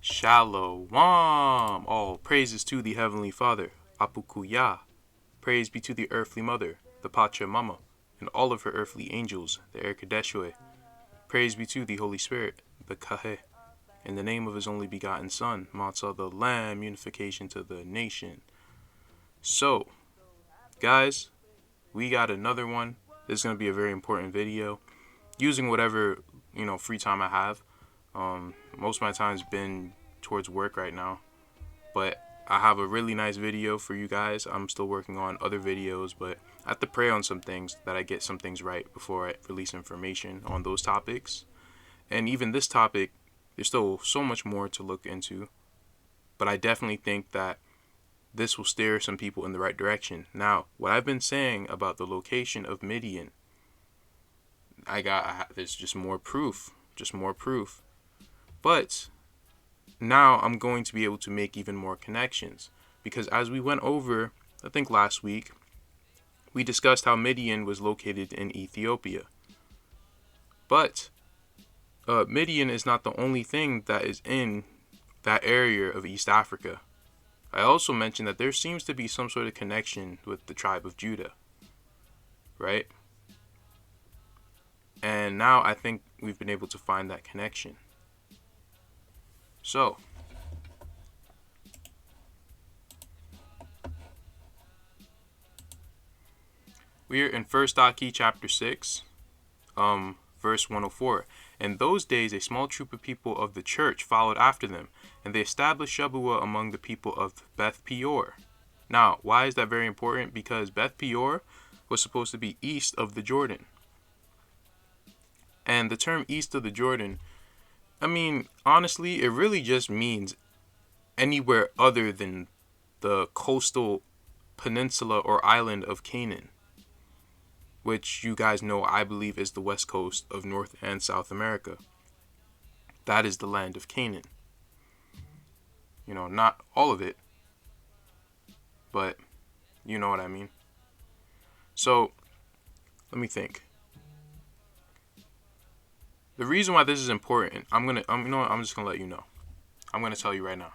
Shalom. All praises to the Heavenly Father, Apukuya. Praise be to the earthly mother, the Pachamama, and all of her earthly angels, the Erkadeshwe. Praise be to the Holy Spirit, the Kahe. In the name of his only begotten Son, Motsah the Lamb, unification to the nation. So, guys, we got another one. This is going to be a very important video. Using whatever, free time I have. Most of my time's been towards work right now. But I have a really nice video for you guys. I'm still working on other videos, but I have to pray on some things that I get some things right before I release information on those topics. And even this topic, there's still so much more to look into. But I definitely think that this will steer some people in the right direction. Now, what I've been saying about the location of Midian, there's just more proof. But now I'm going to be able to make even more connections. Because as we went over, I think last week, we discussed how Midian was located in Ethiopia. But Midian is not the only thing that is in that area of East Africa. I also mentioned that there seems to be some sort of connection with the tribe of Judah. Right? And now I think we've been able to find that connection. So, we are in 1 Secacah chapter 6, verse 104. In those days, a small troop of people of the church followed after them, and they established Shabuah among the people of Beth Peor. Now, why is that very important? Because Beth Peor was supposed to be east of the Jordan. And the term east of the Jordan, honestly, it really just means anywhere other than the coastal peninsula or island of Canaan, which you guys know I believe is the west coast of North and South America. That is the land of Canaan. Not all of it, but you know what I mean. So, let me think. The reason why this is important, I'm just gonna let you know. I'm gonna tell you right now.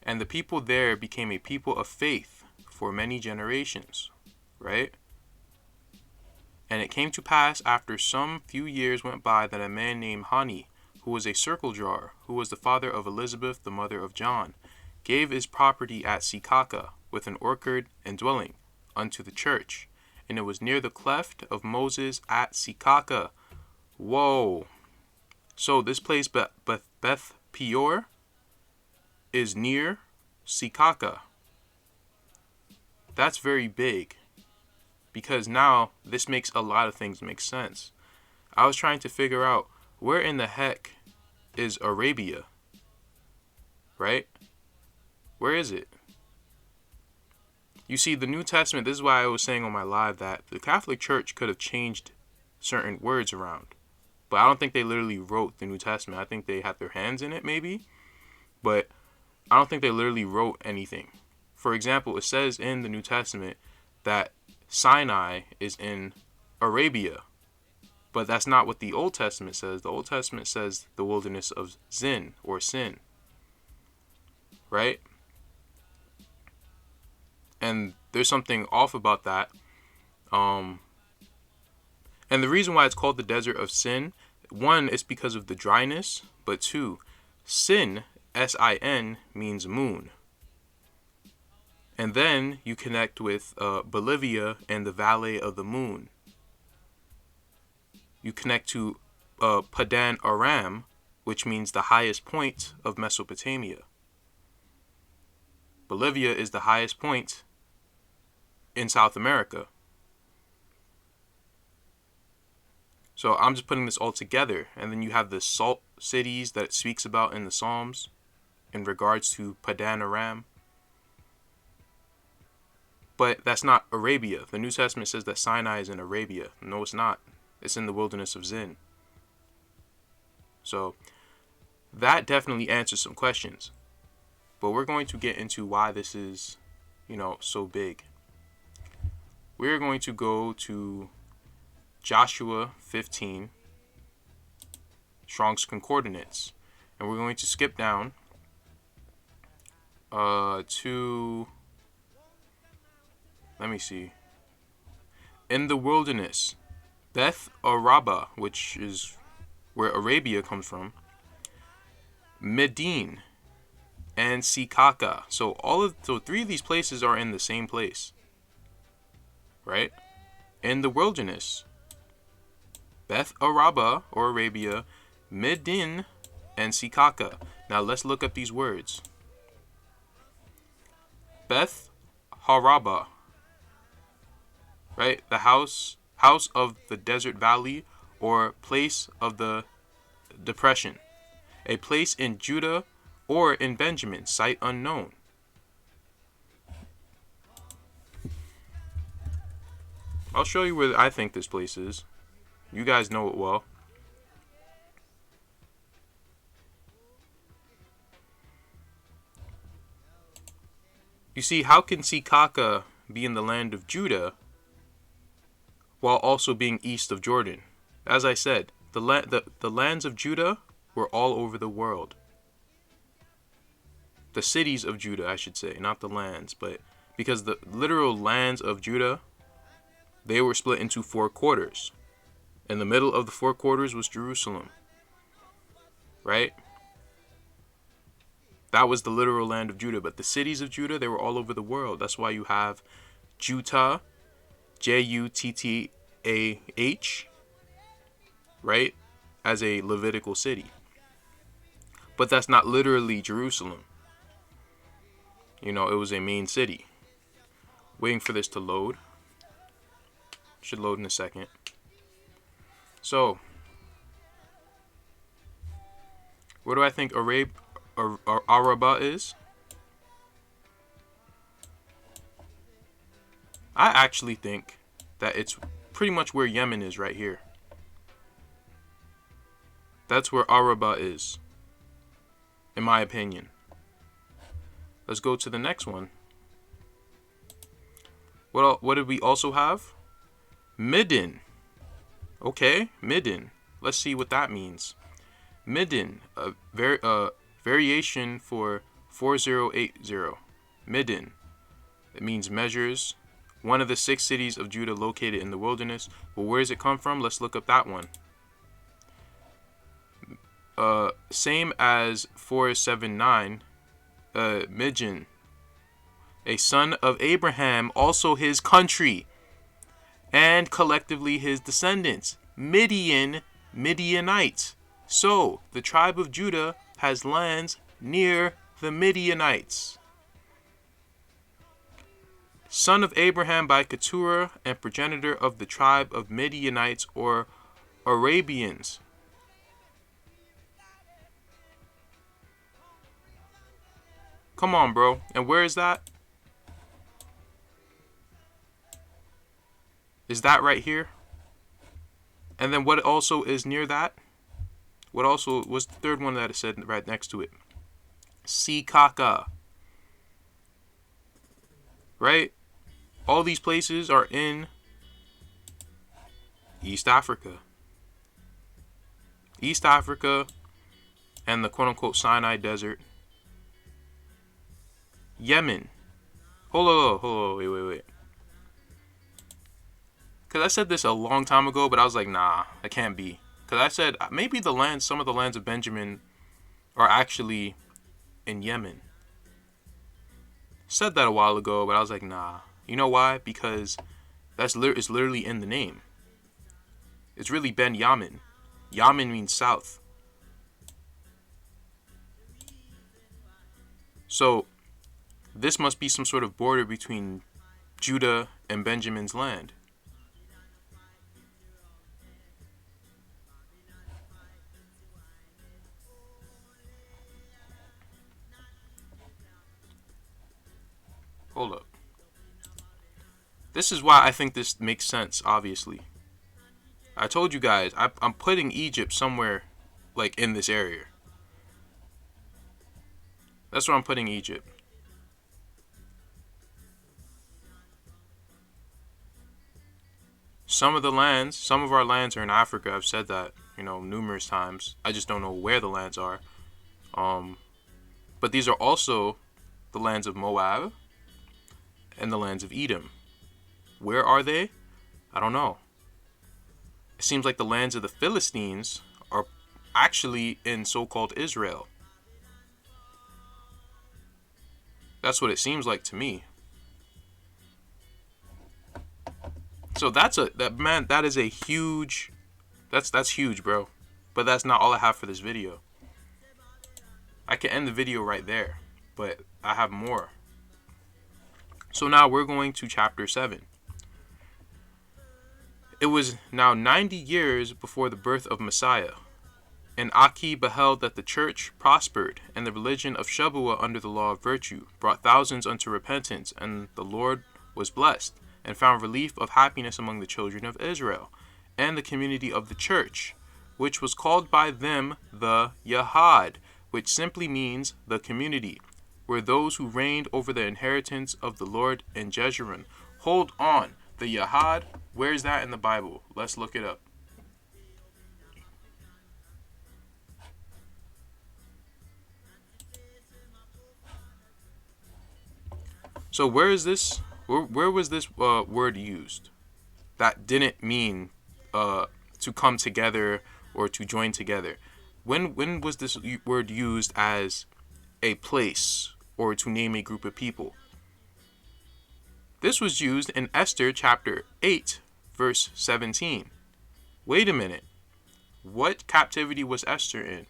And the people there became a people of faith for many generations, right? And it came to pass after some few years went by that a man named Hani, who was a circle drawer, who was the father of Elizabeth, the mother of John, gave his property at Secacah with an orchard and dwelling unto the church. And it was near the cleft of Moses at Secacah. Whoa. So this place, Beth Peor, is near Secacah. That's very big. Because now this makes a lot of things make sense. I was trying to figure out where in the heck is Arabia? Right? Where is it? You see, the New Testament, this is why I was saying on my live that the Catholic Church could have changed certain words around. But I don't think they literally wrote the New Testament. I think they had their hands in it, maybe. But I don't think they literally wrote anything. For example, it says in the New Testament that Sinai is in Arabia. But that's not what the Old Testament says. The Old Testament says the wilderness of Zin or Sin. Right? And there's something off about that. And the reason why it's called the desert of Sin, one, is because of the dryness, but two, Sin, S-I-N, means moon. And then you connect with Bolivia and the Valley of the Moon. You connect to Padan Aram, which means the highest point of Mesopotamia. Bolivia is the highest point in South America. So I'm just putting this all together. And then you have the salt cities that it speaks about in the Psalms in regards to Padan Aram. But that's not Arabia. The New Testament says that Sinai is in Arabia. No, it's not. It's in the wilderness of Zin. So that definitely answers some questions. But we're going to get into why this is, so big. We're going to go to Joshua 15, Strong's Concordance. And we're going to skip down to, let me see, in the wilderness, Beth Araba, which is where Arabia comes from, Medine, and Secacah. So three of these places are in the same place, right? In the wilderness, Beth Araba or Arabia, Medine, and Secacah. Now let's look up these words. Beth Haraba, right? The house of the desert valley, or place of the depression. A place in Judah or in Benjamin, site unknown. I'll show you where I think this place is. You guys know it well. You see, how can Secacah be in the land of Judah while also being east of Jordan? As I said, the lands of Judah were all over the world. The cities of Judah, I should say, not the lands, but because the literal lands of Judah, they were split into 4 quarters. In the middle of the 4 quarters was Jerusalem, right? That was the literal land of Judah. But the cities of Judah, they were all over the world. That's why you have Juttah, Juttah, right, as a Levitical city. But that's not literally Jerusalem. You know, it was a main city. Waiting for this to load. Should load in a second. So, where do I think Araba is? I actually think that it's pretty much where Yemen is right here. That's where Araba is, in my opinion. Let's go to the next one. What did we also have? Midden. Okay, Midden. Let's see what that means. Midden, a variation for 4080. Midden. It means measures. One of the 6 cities of Judah located in the wilderness. Well, where does it come from? Let's look up that one. Same as 479. Midjan, a son of Abraham, also his country, and collectively his descendants, Midianites. So, the tribe of Judah has lands near the Midianites. Son of Abraham by Keturah and progenitor of the tribe of Midianites or Arabians. Come on, bro. And where is that? Is that right here? And then what also is near that? What also was the third one that it said right next to it? Secacah. Right? All these places are in East Africa. East Africa and the quote-unquote Sinai Desert. Yemen. Hold on, wait. Because I said this a long time ago, but I was like, nah, that can't be. Because I said maybe some of the lands of Benjamin are actually in Yemen. Said that a while ago, but I was like, nah. You know why? Because it's literally in the name. It's really Ben Yamin. Yamin means south. So, this must be some sort of border between Judah and Benjamin's land. Hold up. This is why I think this makes sense, obviously. I told you guys, I'm putting Egypt somewhere, like, in this area. That's where I'm putting Egypt. Some of our lands are in Africa. I've said that, numerous times. I just don't know where the lands are. But these are also the lands of Moab and the lands of Edom. Where are they? I don't know. It seems like the lands of the Philistines are actually in so-called Israel. That's what it seems like to me. So that is a huge, that's huge, bro. But that's not all I have for this video. I can end the video right there, but I have more. So now we're going to chapter 7. It was now 90 years before the birth of Messiah, and Aki beheld that the church prospered, and the religion of Shabuah under the law of virtue brought thousands unto repentance, and the Lord was blessed, and found relief of happiness among the children of Israel, and the community of the church, which was called by them the Yahad, which simply means the community, were those who reigned over the inheritance of the Lord in Jeshurun. Hold on, the Yahad, where's that in the Bible? Let's look it up. So where is this? Where was this word used? That didn't mean to come together or to join together. When was this word used as a place or to name a group of people? This was used in Esther chapter 8, verse 17. Wait a minute. What captivity was Esther in?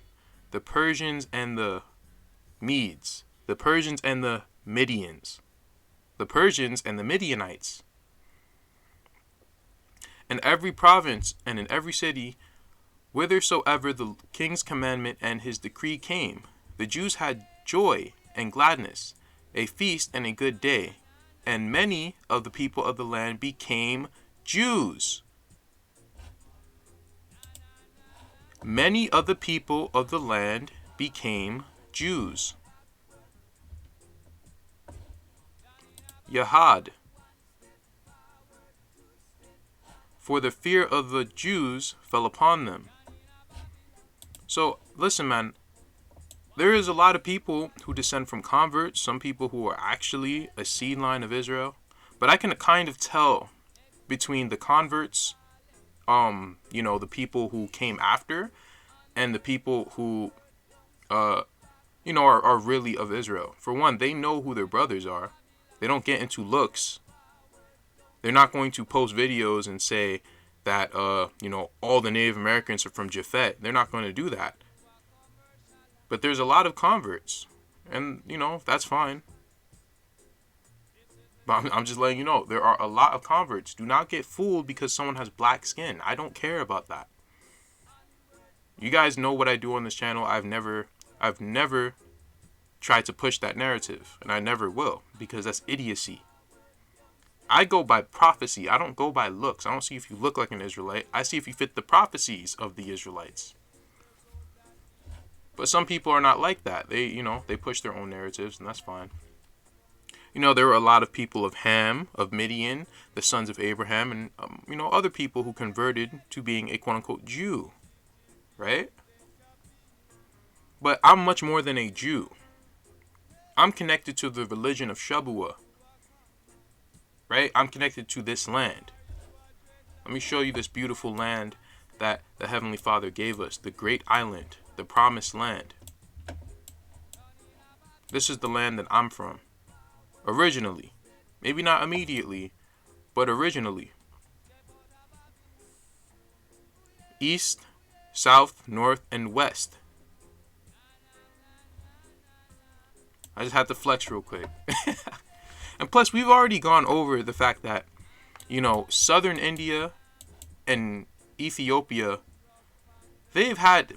The Persians and the Medes. The Persians and the Midians. The Persians and the Midianites. In every province and in every city, whithersoever the king's commandment and his decree came, the Jews had joy and gladness, a feast and a good day, and many of the people of the land became Jews. Many of the people of the land became Jews. Yahad. For the fear of the Jews fell upon them. So, listen, man. There is a lot of people who descend from converts, some people who are actually a seed line of Israel. But I can kind of tell between the converts, the people who came after, and the people who, are really of Israel. For one, they know who their brothers are. They don't get into looks. They're not going to post videos and say that, all the Native Americans are from Japhet. They're not going to do that. But there's a lot of converts. And, that's fine. But I'm just letting you know, there are a lot of converts. Do not get fooled because someone has black skin. I don't care about that. You guys know what I do on this channel. I've never tried to push that narrative. And I never will. Because that's idiocy. I go by prophecy. I don't go by looks. I don't see if you look like an Israelite. I see if you fit the prophecies of the Israelites. But some people are not like that. They push their own narratives, and that's fine. There were a lot of people of Ham, of Midian, the sons of Abraham, and, other people who converted to being a quote-unquote Jew. Right? But I'm much more than a Jew. I'm connected to the religion of Shabuah. Right? I'm connected to this land. Let me show you this beautiful land that the Heavenly Father gave us. The great island. The promised land. This is the land that I'm from. Originally. Maybe not immediately, but originally. East, south, north, and west. I just had to flex real quick. And plus, we've already gone over the fact that, southern India and Ethiopia, they've had,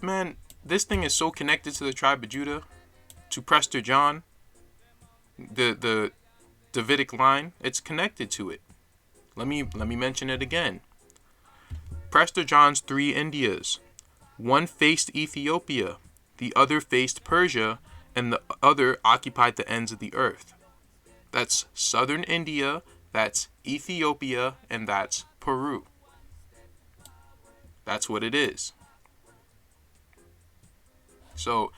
this thing is so connected to the tribe of Judah, to Prester John, the Davidic line. It's connected to it. Let me mention it again. Prester John's 3 Indias. One faced Ethiopia, the other faced Persia, and the other occupied the ends of the earth. That's southern India, that's Ethiopia, and that's Peru. That's what it is. So,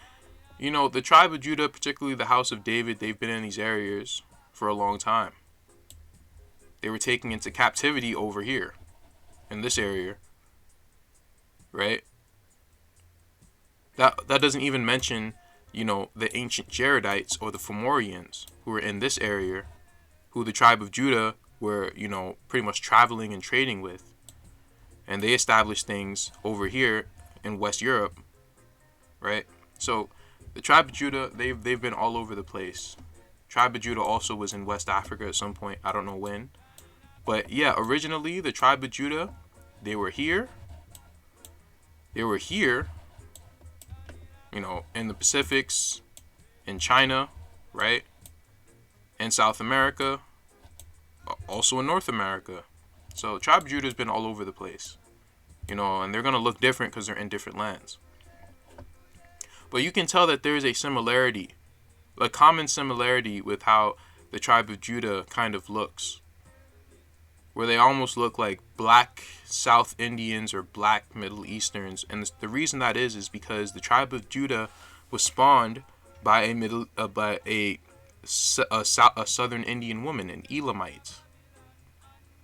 You know, the tribe of Judah, particularly the house of David, they've been in these areas for a long time. They were taken into captivity over here, in this area, right? That doesn't even mention, you know, the ancient Jaredites or the Fomorians who were in this area, who the tribe of Judah were, you know, pretty much traveling and trading with. And they established things over here in West Europe, right? So the tribe of Judah, they've been all over the place. Tribe of Judah also was in West Africa at some point. I don't know when. But yeah, originally the tribe of Judah, they were here. They were here, you know, in the Pacifics, in China, right? In South America, also in North America. So tribe of Judah has been all over the place, you know, and they're going to look different because they're in different lands. But you can tell that there's a similarity, a common similarity with how the tribe of Judah kind of looks, where they almost look like black South Indians or black Middle Easterns. And the reason that is because the tribe of Judah was spawned by a Southern Indian woman, an Elamite,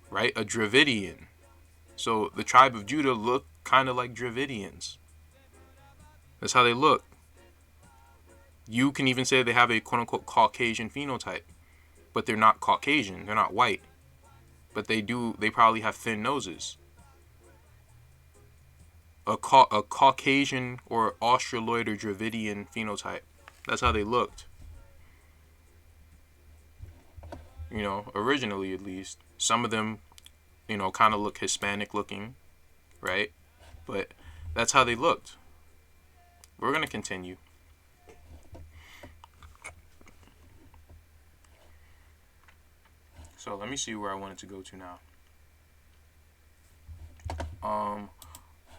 right? A Dravidian. So the tribe of Judah look kind of like Dravidians. That's how they look. You can even say they have a quote-unquote Caucasian phenotype, but they're not Caucasian. They're not white. But they probably have thin noses. A Caucasian or Australoid or Dravidian phenotype. That's how they looked. You know, originally at least. Some of them, you know, kind of look Hispanic looking, right? But that's how they looked. We're going to continue. So let me see where I wanted to go to now.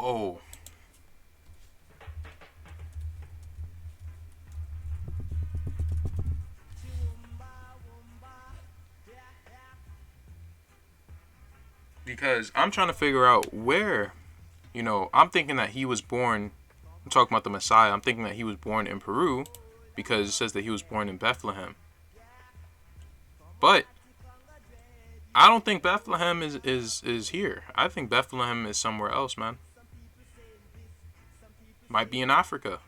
Oh. Because I'm trying to figure out where, you know, I'm thinking that he was born, I'm talking about the Messiah, I'm thinking that he was born in Peru because it says that he was born in Bethlehem. But I don't think Bethlehem is here. I think Bethlehem is somewhere else, man. Might be in Africa.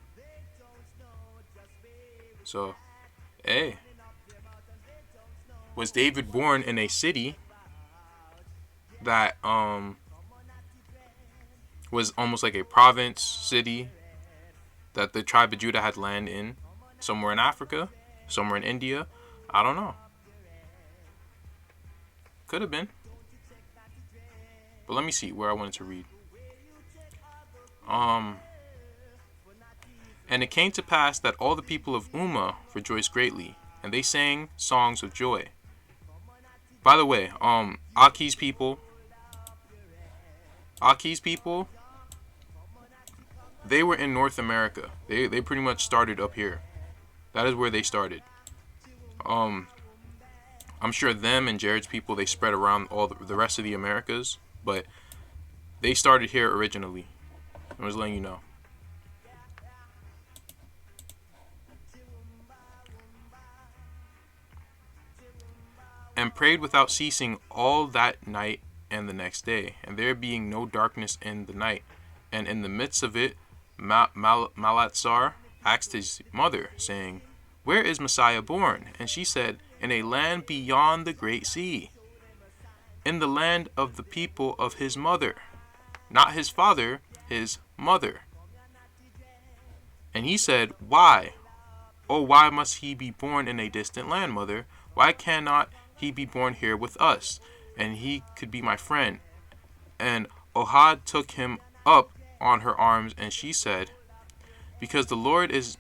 So, hey. Was David born in a city that was almost like a province city that the tribe of Judah had land in? Somewhere in Africa? Somewhere in India? I don't know. Could have been. But let me see where I wanted to read. And it came to pass that all the people of Ummah rejoiced greatly, and they sang songs of joy. By the way, Aki's people, they were in North America. They pretty much started up here. That is where they started. I'm sure them and Jared's people, they spread around all the rest of the Americas, but they started here originally. I was letting you know. And prayed without ceasing all that night and the next day, and there being no darkness in the night. And in the midst of it, Malatzar asked his mother, saying, Where is Messiah born? And she said, In a land beyond the great sea, in the land of the people of his mother. Not his father, his mother. And he said, Why? Oh, why must he be born in a distant land, mother? Why cannot he be born here with us? And he could be my friend. And Ohad took him up on her arms, and she said, Because the Lord is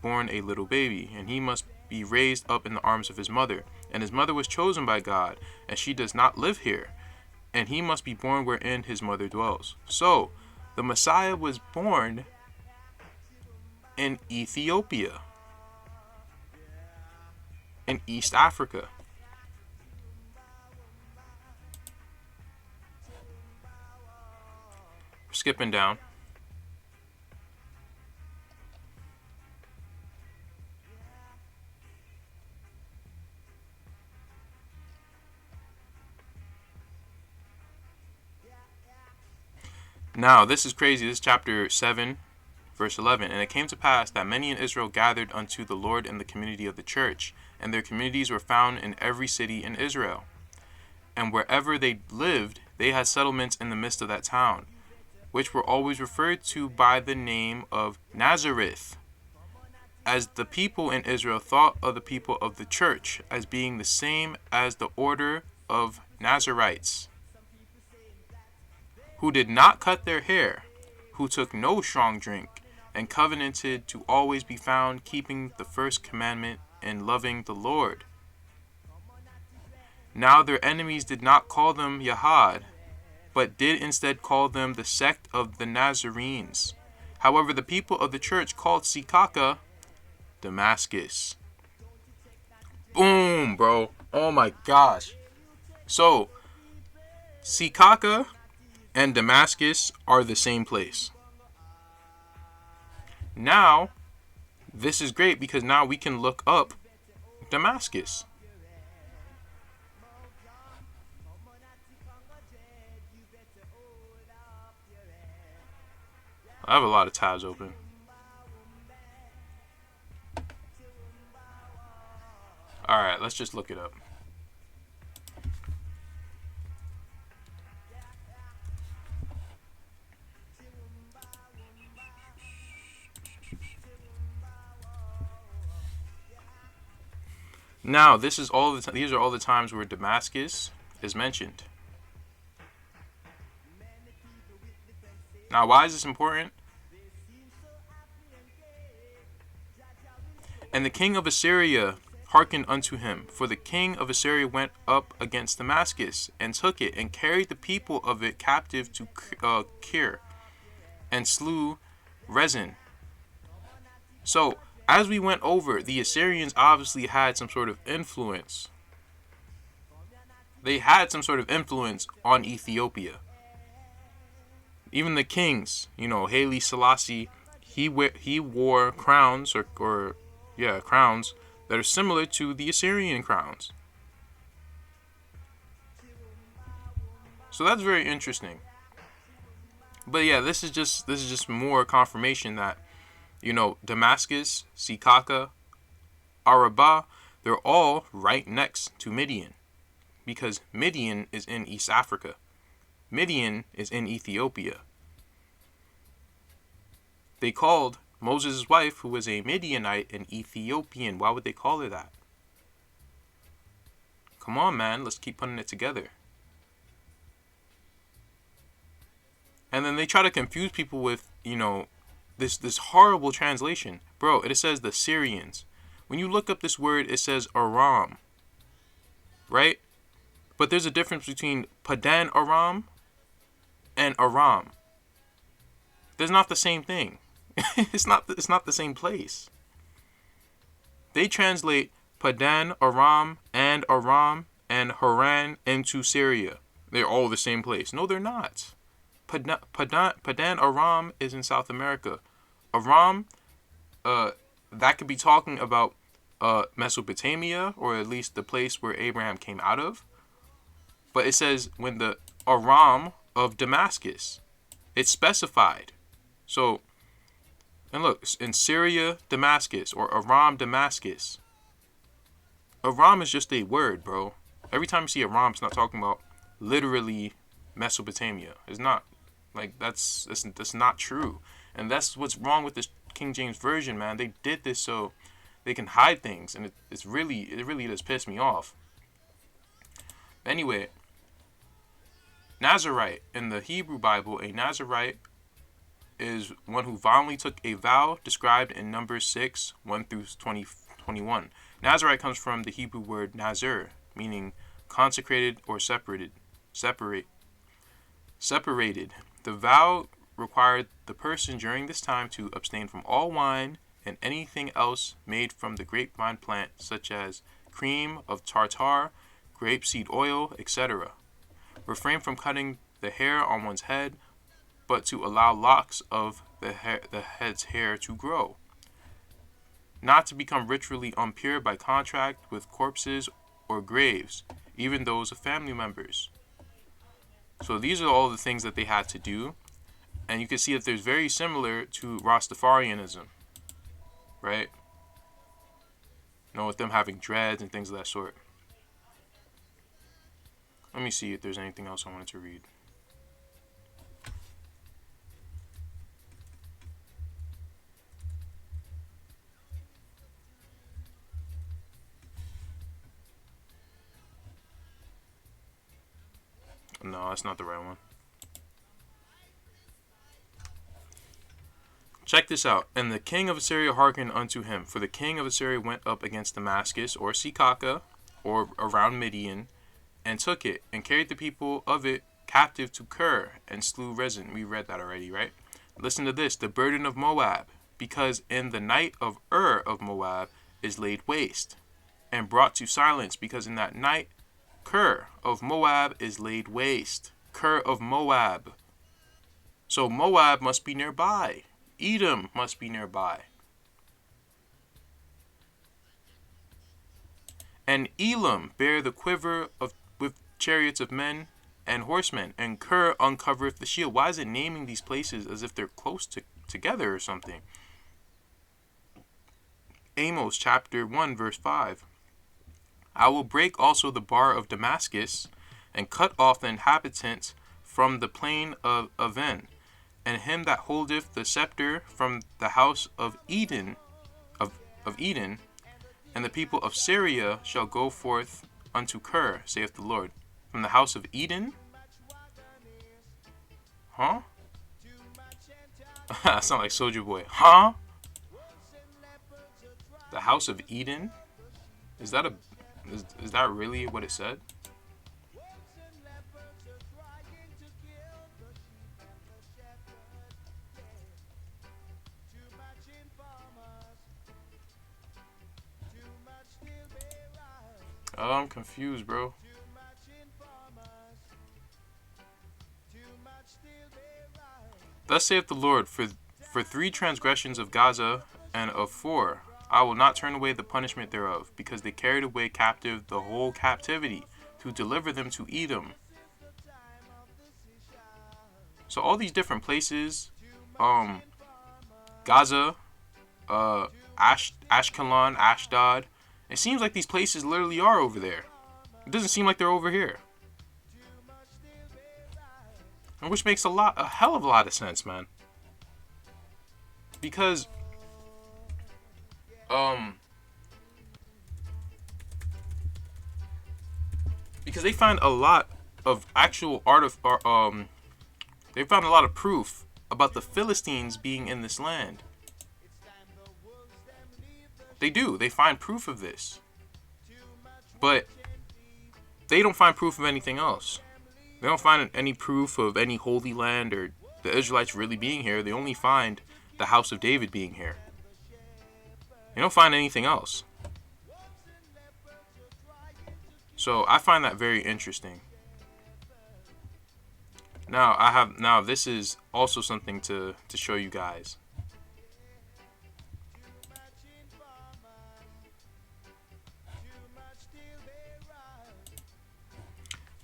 born a little baby, and he must be raised up in the arms of his mother. And his mother was chosen by God, and she does not live here. And he must be born wherein his mother dwells. So, the Messiah was born in Ethiopia, in East Africa. Skipping down. Now, this is crazy. This is chapter 7, verse 11. And it came to pass that many in Israel gathered unto the Lord in the community of the church, and their communities were found in every city in Israel. And wherever they lived, they had settlements in the midst of that town, which were always referred to by the name of Nazareth, as the people in Israel thought of the people of the church as being the same as the order of Nazarites, who did not cut their hair, who took no strong drink, and covenanted to always be found keeping the first commandment and loving the Lord. Now their enemies did not call them Yahad, but did instead call them the sect of the Nazarenes. However, the people of the church called Secacah Damascus. Boom, bro. Oh my gosh. So, Secacah and Damascus are the same place. Now, this is great because now we can look up Damascus. I have a lot of tabs open. Alright, let's just look it up. Now, these are all the times where Damascus is mentioned. Now, why is this important? And the king of Assyria hearkened unto him, for the king of Assyria went up against Damascus, and took it, and carried the people of it captive to Kir, and slew Rezin. So, as we went over, the Assyrians obviously had some sort of influence. They had some sort of influence on Ethiopia. Even the kings, Haile Selassie, he wore crowns crowns that are similar to the Assyrian crowns. So that's very interesting. But yeah, this is just more confirmation that Damascus, Secacah, Arabah, they're all right next to Midian, because Midian is in East Africa. Midian is in Ethiopia. They called Moses' wife, who was a Midianite, an Ethiopian. Why would they call her that? Come on, man. Let's keep putting it together. And then they try to confuse people with, this horrible translation. Bro, it says the Syrians. When you look up this word, it says Aram. Right? But there's a difference between Padan Aram and Aram. There's not the same thing. It's not the same place. They translate Padan Aram and Haran into Syria. They're all the same place. No, they're not. Padan Aram is in South America. Aram, that could be talking about Mesopotamia, or at least the place where Abraham came out of. But it says when the Aram of Damascus, it's specified. So, and look, in Syria, Damascus, or Aram, Damascus. Aram is just a word, bro. Every time you see Aram, it's not talking about literally Mesopotamia. It's not. Like, that's not true. And that's what's wrong with this King James Version, man. They did this so they can hide things, and it really does piss me off. Anyway, Nazarite. In the Hebrew Bible, a Nazarite is one who voluntarily took a vow described in Numbers 6, 1 through 21. Nazarite comes from the Hebrew word nazir, meaning consecrated or separated. The vow required the person during this time to abstain from all wine and anything else made from the grapevine plant, such as cream of tartar, grapeseed oil, etc. Refrain from cutting the hair on one's head, but to allow locks of the head's hair to grow. Not to become ritually impure by contract with corpses or graves, even those of family members. So these are all the things that they had to do. And you can see that there's very similar to Rastafarianism, right? You know, with them having dreads and things of that sort. Let me see if there's anything else I wanted to read. No, that's not the right one. Check this out. And the king of Assyria hearkened unto him, for the king of Assyria went up against Damascus, or Secacah, or around Midian, and took it, and carried the people of it captive to Kir, and slew Rezin. We read that already, right? Listen to this. The burden of Moab, because in the night of of Moab is laid waste, and brought to silence, because in that night Kir of Moab is laid waste. Kir of Moab. So Moab must be nearby. Edom must be nearby. And Elam bare the quiver of with chariots of men and horsemen, and Kir uncovereth the shield. Why is it naming these places as if they're close together or something? Amos chapter 1 verse 5. I will break also the bar of Damascus, and cut off the inhabitants from the plain of Aven, and him that holdeth the scepter from the house of Eden, of Eden, and the people of Syria shall go forth unto Kir, saith the Lord. From the house of Eden? Huh? I sound like Soulja Boy. Huh? The house of Eden? Is that really what it said? Oh, I'm confused, bro. Thus saith the Lord, for 3 transgressions of Gaza and of 4, I will not turn away the punishment thereof, because they carried away captive the whole captivity, to deliver them to Edom. So all these different places, Gaza, Ashkelon, Ashdod, it seems like these places literally are over there. It doesn't seem like they're over here. And which makes a hell of a lot of sense, man. Because they find a lot of actual they found a lot of proof about the Philistines being in this land. They do. They find proof of this. But they don't find proof of anything else. They don't find any proof of any holy land or the Israelites really being here. They only find the house of David being here. They don't find anything else. So I find that very interesting. Now this is also something to show you guys.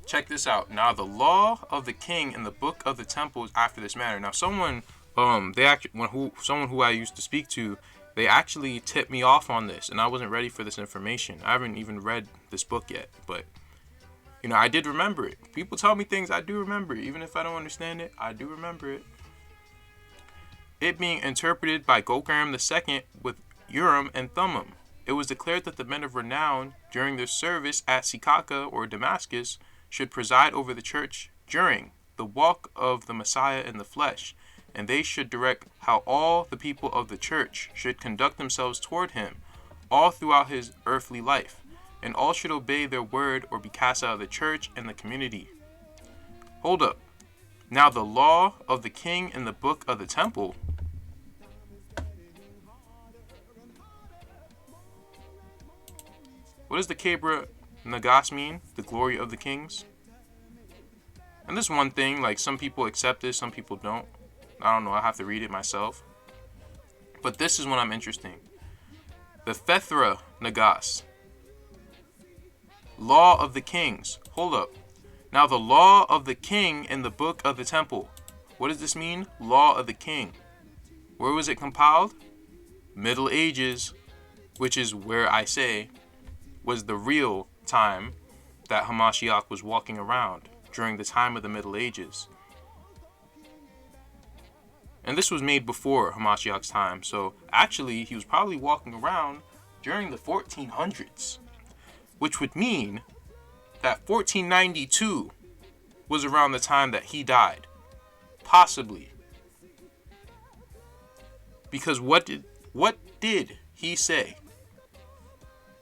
Check this out. Now the law of the king in the book of the temple is after this manner. Now someone who I used to speak to, they actually tipped me off on this, and I wasn't ready for this information. I haven't even read this book yet, but I did remember it. People tell me things, I do remember it. Even if I don't understand it, I do remember it. It being interpreted by Gokaram II with Urim and Thummim, it was declared that the men of renown during their service at Secacah or Damascus should preside over the church during the walk of the Messiah in the flesh, and they should direct how all the people of the church should conduct themselves toward him all throughout his earthly life, and all should obey their word or be cast out of the church and the community. Hold up. Now the law of the king in the book of the temple. What does the Hebrew Nagast mean? The glory of the kings? And this one thing, like some people accept this, some people don't. I don't know, I have to read it myself. But this is what I'm interested. The Fetha Nagast. Law of the kings. Hold up. Now the law of the king in the book of the temple. What does this mean? Law of the king. Where was it compiled? Middle Ages, which is where I say was the real time that Hamashiach was walking around during the time of the Middle Ages. And this was made before Hamashiach's time, so actually he was probably walking around during the 1400s, which would mean that 1492 was around the time that he died. Possibly. Because what did he say?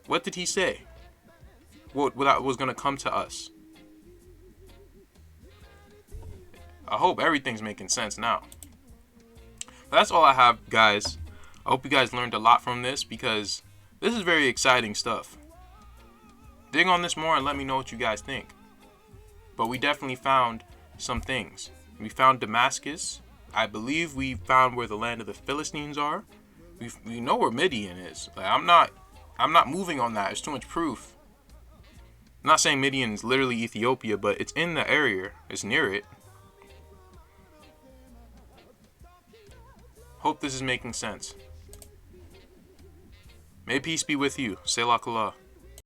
What did he say? What was going to come to us? I hope everything's making sense now. But that's all I have, guys. I hope you guys learned a lot from this, because this is very exciting stuff. Dig on this more and let me know what you guys think. But we definitely found some things. We found Damascus. I believe we found where the land of the Philistines are. We know where Midian is. Like, I'm not moving on that. It's too much proof. I'm not saying Midian is literally Ethiopia, but it's in the area. It's near it. Hope this is making sense. May peace be with you. Secacah.